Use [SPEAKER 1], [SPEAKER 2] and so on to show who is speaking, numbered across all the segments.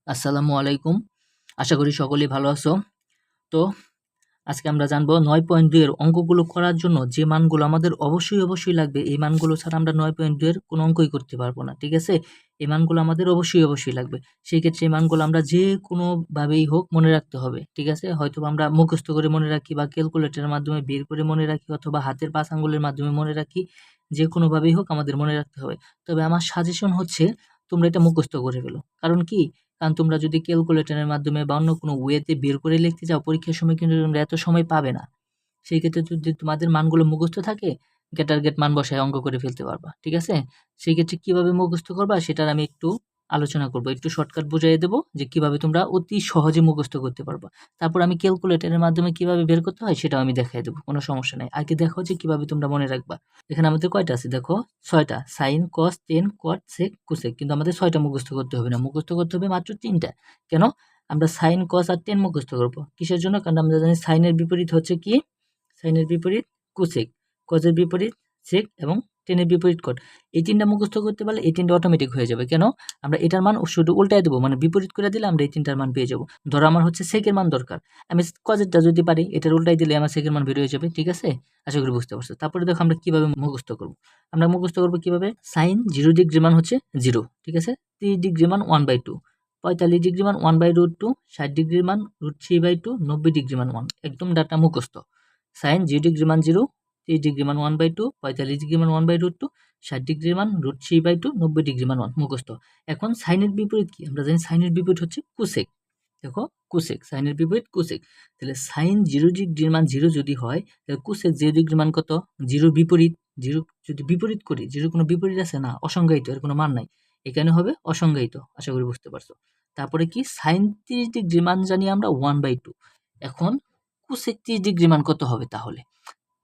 [SPEAKER 1] আসসালামু আলাইকুম। আশা করি সকলেই ভালো আছো। তো আজকে আমরা জানবো ৯.২ এর অঙ্কগুলো করার জন্য যে মানগুলো আমাদের অবশ্যই লাগবে, এই মানগুলো ছাড়া আমরা ৯.২ এর কোনো অঙ্কই করতে পারবো না। ঠিক আছে? এই মানগুলো আমাদের অবশ্যই লাগবে। সেই ক্ষেত্রে এই মানগুলো আমরা যে কোনোভাবেই হোক মনে রাখতে হবে। ঠিক আছে? হয়তোবা আমরা মুখস্থ করে মনে রাখি বা ক্যালকুলেটরের মাধ্যমে বের করে মনে রাখি অথবা হাতের ৫ আঙ্গুলের মাধ্যমে মনে রাখি। যে কোনোভাবেই হোক আমাদের মনে রাখতে হবে। তবে আমার সাজেশন হচ্ছে তোমরা এটা মুখস্থ করে ফেলো। কারণ কি? কারণ তোমরা যদি ক্যালকুলেটরের মাধ্যমে বা অন্য কোনো ওয়েতে বের করে লিখতে যাও, পরীক্ষার সময় কিন্তু তোমরা এত সময় পাবে না। সেই ক্ষেত্রে যদি তোমাদের মানগুলো মুখস্থ থাকে, গেটার গেট মান বসায় অঙ্ক করে ফেলতে পারবা। ঠিক আছে? সেই ক্ষেত্রে কিভাবে মুখস্থ করবা সেটার আমি একটু আলোচনা করব। একটু শর্টকাট বুঝাইয়ে দেব যে কিভাবে তোমরা অতি সহজে মুখস্থ করতে পারবা। তারপর আমি ক্যালকুলেটরের মাধ্যমে কিভাবে বের করতে হয় সেটাও আমি দেখাই দেব। কোনো সমস্যা নাই। আগে দেখো যে কিভাবে তোমরা মনে রাখবা। এখানে আমাদের কয়টা আছে দেখো? ৬ টা। সাইন, কস, টেন, কট, সেক, কোসেক। কিন্তু আমাদের ৬ টা মুখস্থ করতে হবে না। মুখস্থ করতে হবে মাত্র ৩ টা। কেন? আমরা সাইন, কস আর টেন মুখস্থ করব। কিসের জন্য? কারণ আমরা জানি সাইনের বিপরীত হচ্ছে কি? সাইনের বিপরীত কোসেক, কজের বিপরীত সেক এবং টেনের বিপরীত কট। এই ৩ টা মুখস্থ করতে পারলে এই ৩ টা অটোমেটিক হয়ে যাবে। কেন? আমরা এটার মান শুধু উল্টায় দেব, মানে বিপরীত করে দিলে আমরা এই ৩ টার মান পেয়ে যাব। ধরো আমার হচ্ছে সেকের মান দরকার। আমি কজেরটা যদি পারি এটার উল্টাই দিলে আমার সেকের মান বের হয়ে যাবে। ঠিক আছে? আশা করি বুঝতে পারছো। তারপরে দেখো আমরা কিভাবে মুখস্থ করব। আমরা মুখস্থ করব কিভাবে? সাইন 0 ডিগ্রি মান হচ্ছে 0। ঠিক আছে? 30 ডিগ্রি মান 1/2, 45 ডিগ্রি মান 1/√2, 60 ডিগ্রির মান √3/2, 90 ডিগ্রি মান 1। একদম ডাটা মুখস্থ। সাইন 0 ডিগ্রি মান 0, 30 ডিগ্রি মান 1/2, 45 ডিগ্রি মান 1/√2, 60 ডিগ্রি মান √3/2, 90 ডিগ্রি মান 1 মুখস্থ। এখন সাইনের বিপরীত কি? আমরা জানি সাইনের বিপরীত হচ্ছে কোসেক। দেখো কোসেক, সাইনের বিপরীত কোসেক। তাহলে সাইন 0 ডিগ্রির মান 0 যদি হয়, তাহলে কোসেক 0 ডিগ্রির মান কত? 0 বিপরীত। 0 যদি বিপরীত করি, 0 কোনো বিপরীত আছে না? অসংজ্ঞায়িত, এর কোনো মান নাই। এখানে হবে অসংজ্ঞায়িত। আশা করি বুঝতে পারছো। তারপরে কি? সাইন 30 ডিগ্রি মান জানি আমরা 1/2। এখন কোসেক 30 ডিগ্রি মান কত হবে তাহলে?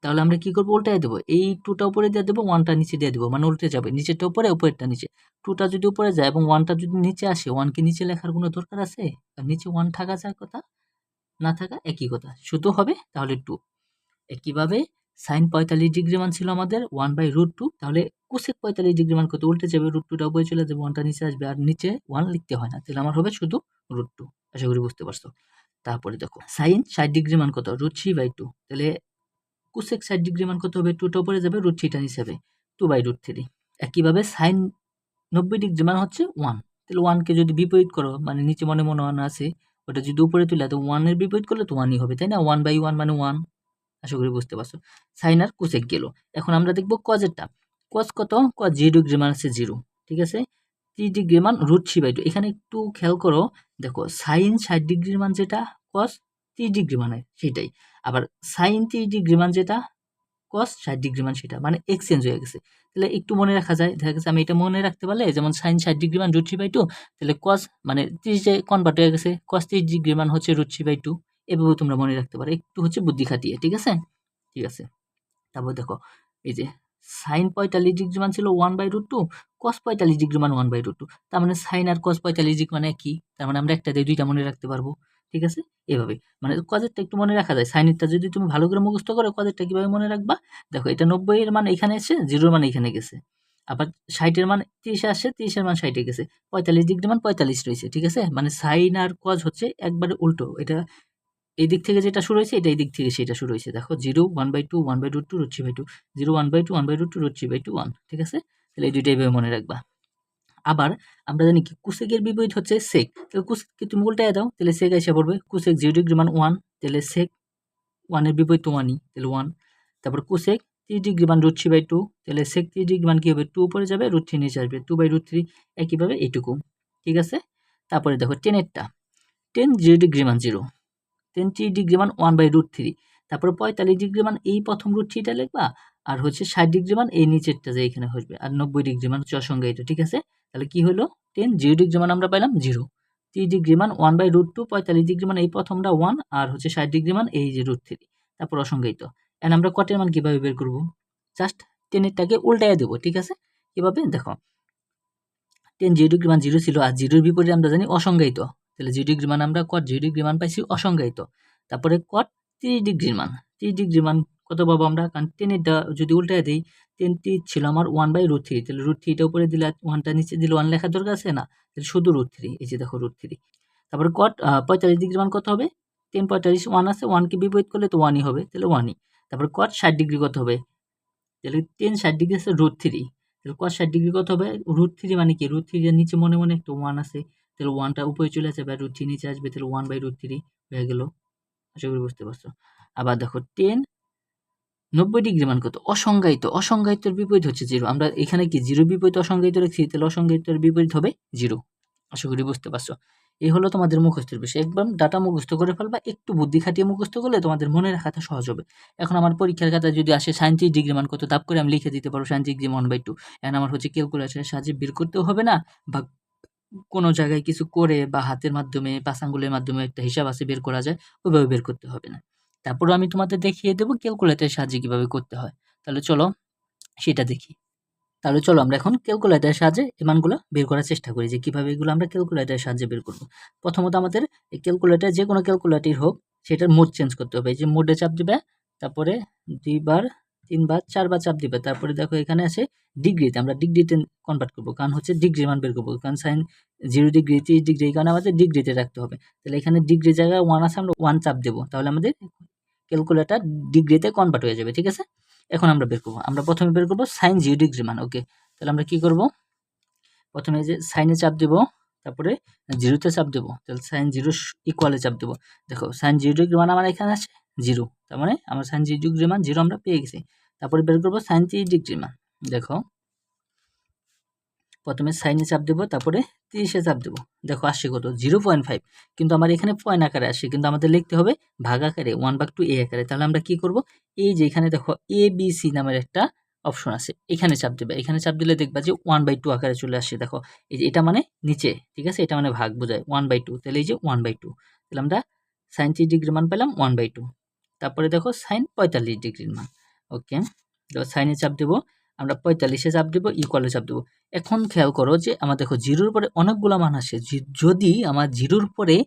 [SPEAKER 1] তাহলে আমরা কি করব? উল্টায় দেব। এই 2 টা উপরে দিয়ে দেব, 1 টা নিচে দিয়ে দেব। মানে উল্টে যাবে। নিচেরটা উপরে, উপরেরটা নিচে। 2 টা যদি উপরে যায় এবং 1 টা যদি নিচে আসে, 1 কে নিচে লেখার কোনো দরকার আছে? আর নিচে 1 থাকা যায় কথা, না থাকা একই কথা। শুধু হবে তাহলে 2। একইভাবে সাইন 45 ডিগ্রি মান ছিল আমাদের 1/√2। তাহলে কোসেক 45 ডিগ্রি মান কত? উল্টে যাবে। √2 টা উপরে চলে যাবে, 1 টা নিচে আসবে। আর নিচে 1 লিখতে হয় না। তাহলে আমার হবে শুধু √2। আশা করি বুঝতে পারছো। তারপরে দেখো সাইন 60 ডিগ্রি মান কত? √3/2। তাহলে কোসেক 60 ডিগ্রি মান কত হবে? 2 টা উপরে যাবে, √3 টা নিচে যাবে, 2/√3। একইভাবে সাইন 90 ডিগ্রি মান হচ্ছে 1। তাহলে 1 কে যদি বিপরীত করো, মানে নিচে মনে 1 আছে, ওটা যদি উপরে তুলে তো 1 এর বিপরীত করলে তো 1 ই হবে, তাই না? 1/1 মানে 1। আশা করি বুঝতে পারছো। সাইন আর কোসেক গেল। এখন আমরা দেখব কজেরটা। কজ কত? কজ 0 ডিগ্রি মান আছে 0। ঠিক আছে? 30 ডিগ্রি মান √3/2। এখানে একটু খেয়াল করো। দেখো সাইন 60 ডিগ্রির মান যেটা, কজ 30 ডিগ্রি মানে সেটাই। আবার সাইন 30 ডিগ্রি মান যেটা, কস 60 ডিগ্রি মান সেটা। মানে এক্সচেঞ্জ হয়ে গেছে। তাহলে একটু মনে রাখা যায়। দেখা গেছে আমি এটা মনে রাখতে পারলে, যেমন সাইন 60 ডিগ্রি মান √3/2, তাহলে কস মানে 30 এ কনভার্ট হয়ে গেছে। কস 30 ডিগ্রি মান হচ্ছে √3/2। এভাবেও তোমরা মনে রাখতে পারো। একটু হচ্ছে বুদ্ধি খাটিয়ে। ঠিক আছে? ঠিক আছে। তারপর দেখো এই যে সাইন 45 ডিগ্রি মান ছিল 1/√2, কস 45 ডিগ্রি মান 1/√2। তার মানে সাইন আর কস 45 ডিগ্রি মানে একই। তার মানে আমরা একটা দিয়ে দুইটা মনে রাখতে পারবো। ঠিক আছে? এভাবে। মানে কজেরটা একটু মনে রাখা যায়। সাইনেরটা যদি তুমি ভালো করে মুখস্থ করো, কজেরটা কিভাবে মনে রাখবা? দেখো এটা 90 এর মান এখানে এসে 0 এর মান এখানে গেছে। আবার 60 এর মান 30 এ আসছে, 30 এর মান 60 এ গেছে। 45 ডিগ্রি মান 45 রয়েছে। ঠিক আছে? মানে সাইন আর কজ হচ্ছে একবারে উল্টো। এটা এই দিক থেকে যেটা শুরু হয়েছে, এটা এই দিক থেকে সেটা শুরু হয়েছে। দেখো 0, 1/2, 1/√2, √3/2, 0, 1/2, 1/√2, √3/2, 1। ঠিক আছে? তাহলে এই দুইটা এভাবে মনে রাখবা। আবার আমরা জানি কি কোসেকের বিপরীত হচ্ছে সেক। তাহলে কোসেককে তুমি উল্টায় দাও, তাহলে সেক এসে পড়বে। কোসেক 0 ডিগ্রি মান 1, তাহলে সেক 1 এর বিপরীত তো 1 ই, তাহলে 1। তারপর কোসেক 30 ডিগ্রি মান √3/2, তাহলে সেক 30 ডিগ্রি মান কি হবে? 2 উপরে যাবে, √3 নিচে আসবে, 2/√3। একইভাবে এইটুকু। ঠিক আছে? তারপরে দেখো টেনেরটা। টেন 0 ডিগ্রি মান 0, 30 ডিগ্রি মান 1/√3। তারপরে 45 ডিগ্রি মান এই প্রথম √3টা লিখবা। আর হচ্ছে 60 ডিগ্রি মান এই নিচেরটা যে এখানে আসবে। আর 90 ডিগ্রি মান হচ্ছে অসংজ্ঞায়িত। ঠিক আছে? তাহলে কি হলো? 0 ডিগ্রি মান আমরা পাইলাম 0। 30 ডিগ্রি মান 1/√2, 45 ডিগ্রি মান এই প্রথমটা 1, আর হচ্ছে 60 ডিগ্রি মান এই যে √3। তারপর অসংজ্ঞায়িত। এখন আমরা কটের মান কিভাবে বের করব? জাস্ট 10 এরটাকে উল্টায় দেব। ঠিক আছে? কিভাবে? দেখো 10 0 ডিগ্রি মান 0 ছিল, আর 0 এর বিপরীতে আমরা জানি অসংজ্ঞায়িত। তাহলে 0 ডিগ্রি মান আমরা কট 0 ডিগ্রি মান পাইছি অসংজ্ঞায়িত। তারপরে কট 30 ডিগ্রির মান। 30 ডিগ্রি মান কত পাবো আমরা? কারণ টেনেরটা যদি উল্টায় দিই, টেনটি ছিল আমার 1/√3, তাহলে √3 টা উপরে দিলে 1 টা নিচে দিলে 1 লেখার দরকার আছে না? তাহলে শুধু √3, এই যে দেখো √3। তারপরে cot 45 ডিগ্রির মান কত হবে? 10 45 1 আছে, 1 কে বিপরীত করলে তো 1 ই হবে, তাহলে 1 ই। তারপর cot 60 ডিগ্রি কত হবে? তাহলে 10 60 ডিগ্রি আছে √3, তাহলে cos 60 ডিগ্রি কত হবে? √3 মানে কি? √3 এর নিচে মনে মনে একটা 1 আছে, তাহলে 1 টা উপরে চলে যাবে আর √3 নিচে আসবে, তাহলে 1/√3 হয়ে গেল। আশা করি বুঝতে পারছো। আবার দেখো 10 90 ডিগ্রি মান কত? অসংজ্ঞায়িত। অসংজ্ঞায়িতের বিপরীত হচ্ছে 0। আমরা এখানে কি 0 বিপরীত অসংজ্ঞায়িত রাখছি, তাহলে অসংজ্ঞায়িতের বিপরীত হবে 0। আশা করি বুঝতে পারছো। এই হলো তোমাদের মুখস্থের বিষয়। একদম ডাটা মুখস্থ করে ফেলবা, একটু বুদ্ধি খাটিয়ে মুখস্থ করলে তোমাদের মনে রাখাটা সহজ হবে। এখন আমার পরীক্ষার খাতায় যদি আসে sin 30 ডিগ্রি মান কত, তাপ করে আমি লিখে দিতে পারবো sin 30 ডিগ্রি 1/2। এখন আমার হচ্ছে ক্যালকুলেটরের সাহায্যে বের করতেও হবে না, বা কোনো জায়গায় কিছু করে বা হাতের মাধ্যমে 5 আঙ্গুলের মাধ্যমে একটা হিসাব আছে বের করা যায়, ওইভাবে বের করতে হবে না। তারপরেও আমি তোমাদের দেখিয়ে দেবো ক্যালকুলেটরের সাহায্যে কিভাবে করতে হয়। তাহলে চলো সেটা দেখি। তাহলে চলো আমরা এখন ক্যালকুলেটরের সাহায্যে এই মানগুলো বের করার চেষ্টা করি যে কিভাবে এগুলো আমরা ক্যালকুলেটরের সাহায্যে বের করব। প্রথমত আমাদের এই ক্যালকুলেটর, যে কোনো ক্যালকুলেটর হোক, সেটার মোড চেঞ্জ করতে হবে। এই যে মোডে চাপ দিবে, তারপরে 2 বার 3 বার 4 বার চাপ দিবে, তারপরে দেখো এখানে আছে ডিগ্রিতে, আমরা ডিগ্রিতে কনভার্ট করব, কারণ হচ্ছে ডিগ্রির মান বের করবো, কারণ সাইন 0 ডিগ্রি 30 ডিগ্রি, এই কারণে আমাদের ডিগ্রিতে রাখতে হবে। তাহলে এখানে ডিগ্রি জায়গায় 1 আছে, আমরা 1 চাপ দেবো, তাহলে আমাদের ক্যালকুলেটর ডিগ্রিতে কনভার্ট হয়ে যাবে। ঠিক আছে, এখন আমরা বের করবো। আমরা প্রথমে বের করবো সাইন 0 ডিগ্রি মান। ওকে, তাহলে আমরা কি করব? প্রথমে যে সাইনে চাপ দেব, তারপরে 0 তে চাপ দেব, তাহলে সাইন 0 ইকুয়ালে চাপ দেব। দেখো সাইন 0 ডিগ্রি মান আমার এখানে আছে 0, তার মানে আমার সাইন 0 ডিগ্রি মান 0 আমরা পেয়ে গেছি। তারপরে বের করব সাইন 30 ডিগ্রি মান। দেখো প্রথমে সাইনে চাপ দেব, তারপরে 30 এ চাপ দেব, দেখো আসছে কত? 0.5। কিন্তু আমার এখানে পয়েন্ট আকারে আসে, কিন্তু আমাদের লিখতে হবে ভাগ আকারে, 1/2 a আকারে। তাহলে আমরা কি করব? এই যে এখানে দেখো ABC নামের একটা অপশন আছে, এখানে চাপ দেবে। এখানে চাপ দিলে দেখবা যে 1/2 আকারে চলে আসছে। দেখো এই যে এটা মানে নিচে, ঠিক আছে, এটা মানে ভাগ বোঝায় 1/2, তাহলে এই যে 1/2, তাহলে আমরা সাইন 30 ডিগ্রি মান পেলাম 1/2। তারপরে দেখো সাইন 45 ডিগ্রির মান। ওকে, সাইনে চাপ দেব, আমরা 45 এ চাপ দেব, ইকুয়ালে চাপ দেব। এখন খেয়াল করো যে আমার দেখো 0 পরে অনেকগুলো মান আসে, যদি আমার 0 পরে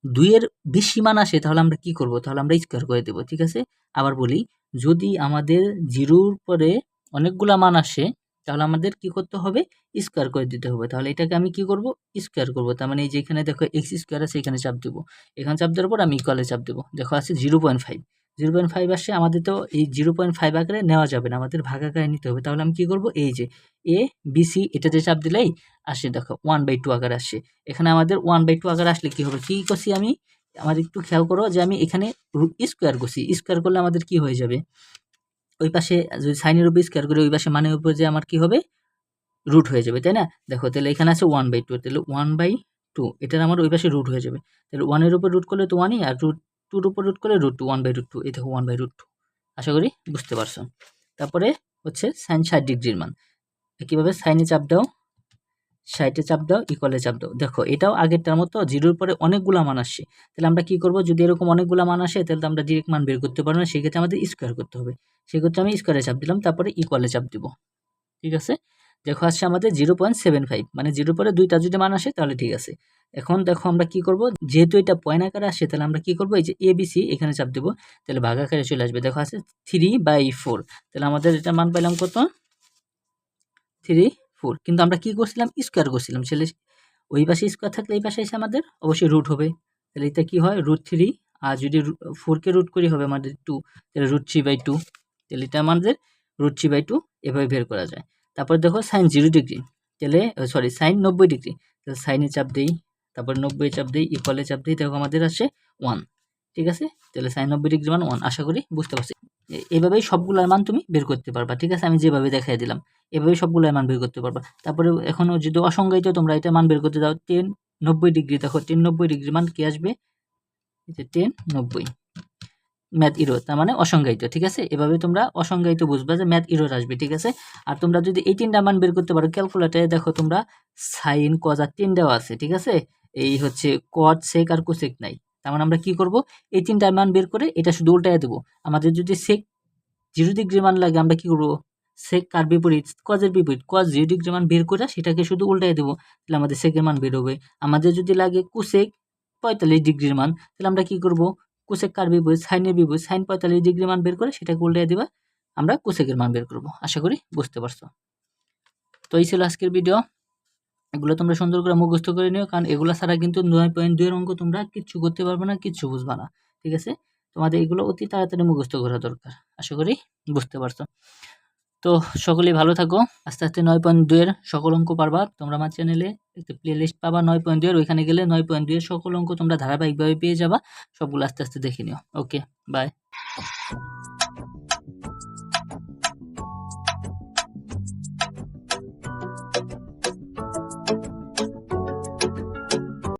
[SPEAKER 1] 2 এর বেশি মান আসে, তাহলে আমরা কি করব? তাহলে আমরা স্কয়ার করে দেব। ঠিক আছে, আবার বলি, যদি আমাদের 0 পরে অনেকগুলা মান আসে, তাহলে আমাদের কি করতে হবে? স্কয়ার করে দিতে হবে। তাহলে এটাকে আমি কি করব? স্কয়ার করব। তার মানে এই যে এখানে দেখো x স্কয়ার আছে, এখানে চাপ দেব, এখানে চাপ দেওয়ার পর আমি ইকুয়ালে চাপ দেব। দেখো আছে 0.5, 0.5 আসছে। আমাদের তো এই 0.5 আকারে নেওয়া যাবে না, আমাদের ভাগ আকারে নিতে হবে। তাহলে আমি কি করব? এই যে এ বি সি, এটাতে চাপ দিলেই আসে, দেখো 1/2 আকারে আসছে। এখানে আমাদের 1/2 আকারে আসলে কি হবে? কি করছি আমি? আমার একটু খেয়াল করো যে আমি এখানে স্কয়ার করছি। স্কয়ার করলে আমাদের কি হয়ে যাবে? ওই পাশে যদি সাইনের উপর স্কয়ার করি, ওই পাশে মানের উপর যে আমার কি হবে? রুট হয়ে যাবে, তাই না? দেখো তাহলে এখানে আছে 1/2, তাহলে 1/2 এটার আমার ওই পাশে রুট হয়ে যাবে। তাহলে 1 এর উপর রুট করলে তো 1ই, আর রুট 2 এর উপর রুট করলে √2, 1/√2। এই দেখো 1/√2। আশা করি বুঝতে পারছো। তারপরে হচ্ছে সাইন 60 ডিগ্রির মান। একইভাবে সাইনে চাপ দাও, 60 এ চাপ দাও, ইকুয়ালে চাপ দাও। দেখো এটাও আগেরটার মতো 0 এর পরে অনেকগুলা মান আসছে। তাহলে আমরা কি করব? যদি এরকম অনেকগুলা মান আসে, তাহলে তো আমরা ডিরেক্ট মান বের করতে পারবো না, সেক্ষেত্রে আমাদের স্কয়ার করতে হবে। সেক্ষেত্রে আমি স্কয়ারে চাপ দিলাম, তারপরে ইকুয়ালে চাপ দিব। ঠিক আছে, দেখো আসছে আমাদের 0.75, মানে 0 পরে 2টা যদি মান আসে তাহলে ঠিক আছে। এখন দেখো আমরা কি করব? যেহেতু এটা পয়েন্ট আকারে আসে, তাহলে আমরা কি করব? এই যে ABC এখানে চাপ দেব, তাহলে ভাগ আকারে চলে আসবে। দেখো আছে 3/4, তাহলে আমাদের এটা মান পেলাম কত? 3/4। কিন্তু আমরা কি করছিলাম? স্কয়ার করছিলাম। ছেলে ওই পাশে স্কয়ার থাকলে এই পাশে এসে আমাদের অবশ্যই রুট হবে। তাহলে এটা কি হয়? √3, আর যদি 4 কে রুট করি হবে আমাদের 2, তাহলে √3/2। তাহলে এটা আমাদের √3/2 এভাবে বের করা যায়। তারপর দেখো সাইন 0 ডিগ্রি, তাহলে সরি সাইন 90 ডিগ্রি, তাহলে সাইনে চাপ দেই, তারপর 90 চাপ দেই, ইকুয়ালে চাপ দেই, দেখো আমাদের আসে 1। ঠিক আছে, তাহলে সাইন 90 ডিগ্রি মান 1। আশা করি বুঝতে পারছি। এভাবেই সবগুলোর মান তুমি বের করতে পারবা। ঠিক আছে, আমি যেভাবে দেখাই দিলাম এভাবে সবগুলোর মান বের করতে পারবা। তারপরে এখনো যদি অসংজ্ঞায়িত তোমরা এটা মান বের করতে যাও, 10 90 ডিগ্রি, দেখো 10 90 ডিগ্রি মান কি আসবে? এই যে 10 90 ম্যাথ ইরর, তার মানে অসংজ্ঞায়িত। ঠিক আছে, এভাবে তোমরা অসংজ্ঞায়িত বুঝবা যে ম্যাথ ইরর আসবে। ঠিক আছে, আর তোমরা যদি এই 3টা মান বের করতে পারো ক্যালকুলেটরে, দেখো তোমরা সাইন কজ আর 3 দেওয়া আছে। ঠিক আছে, এই হচ্ছে কট সেক আর কোসেক নাই। তার মানে আমরা কি করব? এই 3টার মান বের করে এটা শুধু উল্টায় দেবো। আমাদের যদি সেক 0 ডিগ্রি মান লাগে, আমরা কি করব? সেক কার বিপরীত? কজের বিপরীত। কজ 0 ডিগ্রি মান বের করে সেটাকে শুধু উল্টায় দেবো, তাহলে আমাদের সেকের মান বের হবে। আমাদের যদি লাগে কোসেক 45 ডিগ্রির মান, তাহলে আমরা কি করব? কোসেক কার বিপরীত সাইনের বিপরীত সাইন 45 ডিগ্রি মান বের করে সেটাকে উল্টে দিবা, আমরা কোসেকের মান বের করব। আশা করি বুঝতে পারছো। তো এই ছিল আজকের ভিডিও। এগুলো তোমরা সুন্দর করে মুখস্থ করে নিও, কারণ এগুলো ছাড়া কিন্তু 9.2 এর অঙ্ক তোমরা কিচ্ছু করতে পারবে না, কিচ্ছু বুঝবা না। ঠিক আছে, তোমাদের এগুলো অতি তাড়াতাড়ি মুখস্থ করা দরকার। আশা করি বুঝতে পারছো। তো সকলেই ভালো থাকো। আস্তে আস্তে 9.2 এর সকল অঙ্ক পারবা। তোমরা আমার চ্যানেলে একটা প্লে লিস্ট পাবা 9.2 এর, ওইখানে গেলে 9.2 এর সকল অঙ্ক তোমরা ধারাবাহিকভাবে পেয়ে যাবা। সবগুলো আস্তে আস্তে দেখে নিও। ওকে, বাই।